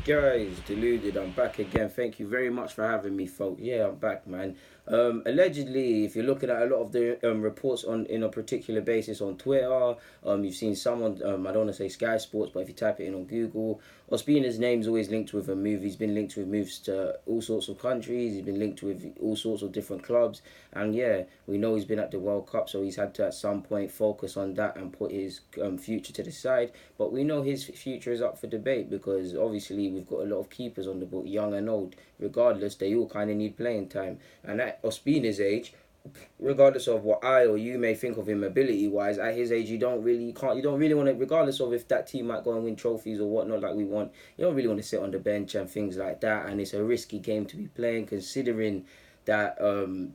Guys, deluded. I'm back again. Thank you very much for having me, folks. Yeah, I'm back, man. Allegedly, if you're looking at a lot of the reports on in a particular basis on Twitter, you've seen someone. I don't want to say Sky Sports, but if you type it in on Google, Ospina's name's always linked with a move. He's been linked with moves to all sorts of countries. He's been linked with all sorts of different clubs, and yeah, we know he's been at the World Cup, so he's had to at some point focus on that and put his future to the side. But we know his future is up for debate because obviously we've got a lot of keepers on the book, young and old. Regardless, they all kind of need playing time, and at Ospina's age, regardless of what I or you may think of him ability wise, at his age you don't really want to, regardless of if that team might go and win trophies or whatnot like we want, you don't really want to sit on the bench and things like that, and it's a risky game to be playing considering that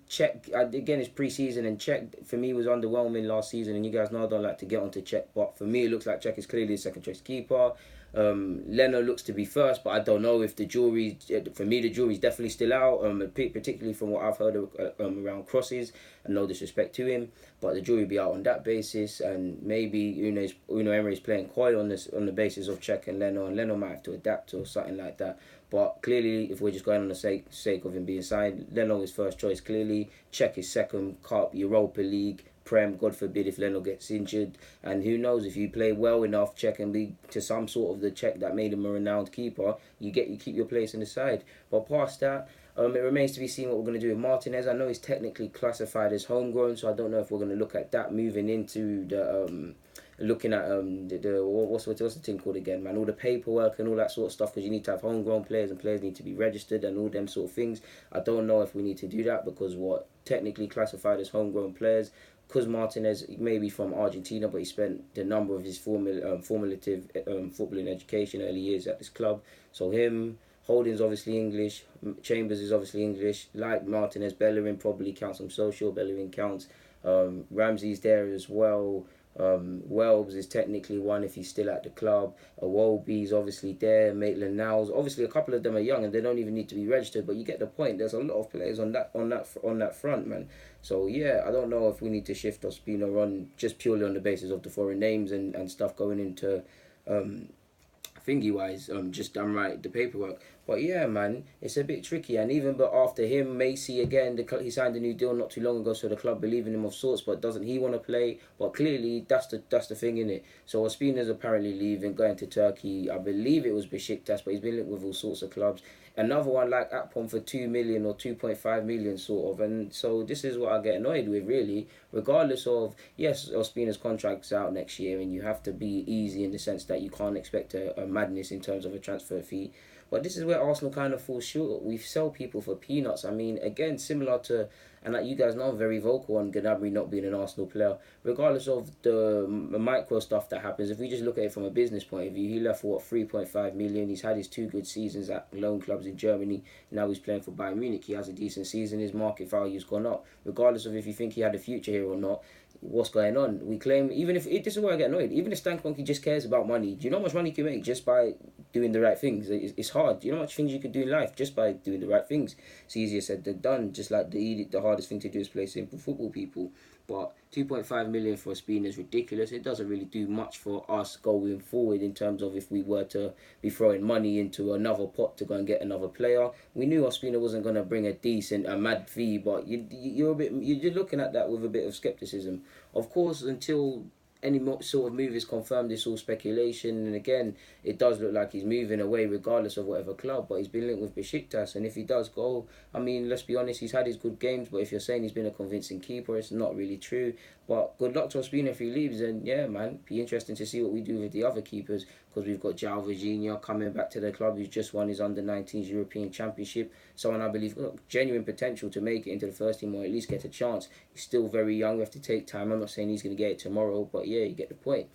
Czech again it's pre-season and Czech for me was underwhelming last season, and you guys know I don't like to get onto Czech, but for me it looks like Czech is clearly a second choice keeper. Leno looks to be first, but I don't know if the jury. For me, the jury's definitely still out. Particularly from what I've heard around crosses, and no disrespect to him, but the jury will be out on that basis. And maybe Uno Emery's playing coy on this on the basis of Czech and Leno might have to adapt or something like that. But clearly, if we're just going on the sake of him being signed, Leno is first choice. Clearly, Czech is second. Cup, Europa League. Prem, God forbid if Leno gets injured, and who knows if you play well enough, Czech and league to some sort of the Czech that made him a renowned keeper, you keep your place in the side. But past that, it remains to be seen what we're going to do with Martinez. I know he's technically classified as homegrown, so I don't know if we're going to look at that moving into the looking at what's the thing called again, man? All the paperwork and all that sort of stuff, because you need to have homegrown players and players need to be registered and all them sort of things. I don't know if we need to do that because what technically classified as homegrown players, because Martinez may be from Argentina, but he spent the number of his formative footballing education early years at this club. So him, Holding's obviously English, Chambers is obviously English. Like Martinez, Bellerin probably counts some social. Bellerin counts. Ramsey's there as well. Welbs is technically one if he's still at the club. Awobi's obviously there. Maitland Niles. Obviously, a couple of them are young and they don't even need to be registered. But you get the point. There's a lot of players on that front, man. So yeah, I don't know if we need to shift Ospina on just purely on the basis of the foreign names and stuff going into thingy wise, just done right the paperwork. But yeah, man, it's a bit tricky. And even but after him, Macy again, he signed a new deal not too long ago, so the club believe in him of sorts. But doesn't he want to play? But clearly, that's the thing in it. So Ospina's apparently leaving, going to Turkey. I believe it was Besiktas, but he's been linked with all sorts of clubs. Another one like Akpom for 2 million or 2.5 million sort of. And so this is what I get annoyed with really. Regardless of, yes, Ospina's contract's out next year and you have to be easy in the sense that you can't expect a madness in terms of a transfer fee. But this is where Arsenal kind of falls short. We sell people for peanuts. I mean, again, similar to, and like you guys know, I'm very vocal on Gnabry not being an Arsenal player. Regardless of the micro stuff that happens, if we just look at it from a business point of view, he left for what, 3.5 million. He's had his 2 good seasons at loan clubs in Germany. Now he's playing for Bayern Munich. He has a decent season. His market value's gone up. Regardless of if you think he had a future here or not, what's going on? We claim, even if this is where I get annoyed, even if Stan Kroenke just cares about money, do you know how much money you can make just by doing the right things? It's hard. Do you know how much things you could do in life just by doing the right things? It's easier said than done. Just like the hardest thing to do is play simple football, people. But 2.5 million for Ospina is ridiculous. It doesn't really do much for us going forward in terms of if we were to be throwing money into another pot to go and get another player. We knew Ospina wasn't going to bring a mad fee, but you're looking at that with a bit of skepticism. Of course, until any sort of move is confirmed, it's all speculation. And again, it does look like he's moving away regardless of whatever club, but he's been linked with Besiktas. And if he does go, I mean, let's be honest, he's had his good games, but if you're saying he's been a convincing keeper, it's not really true. But good luck to Ospina if he leaves. And yeah, man, be interesting to see what we do with the other keepers, because we've got João Virginia coming back to the club, who's just won his under-19s European Championship. Someone I believe got genuine potential to make it into the first team or at least get a chance. He's still very young. We have to take time. I'm not saying he's going to get it tomorrow, but yeah, you get the point.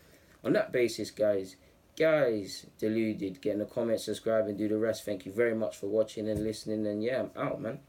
On that basis, guys, deluded. Get in the comments, subscribe, and do the rest. Thank you very much for watching and listening. And yeah, I'm out, man.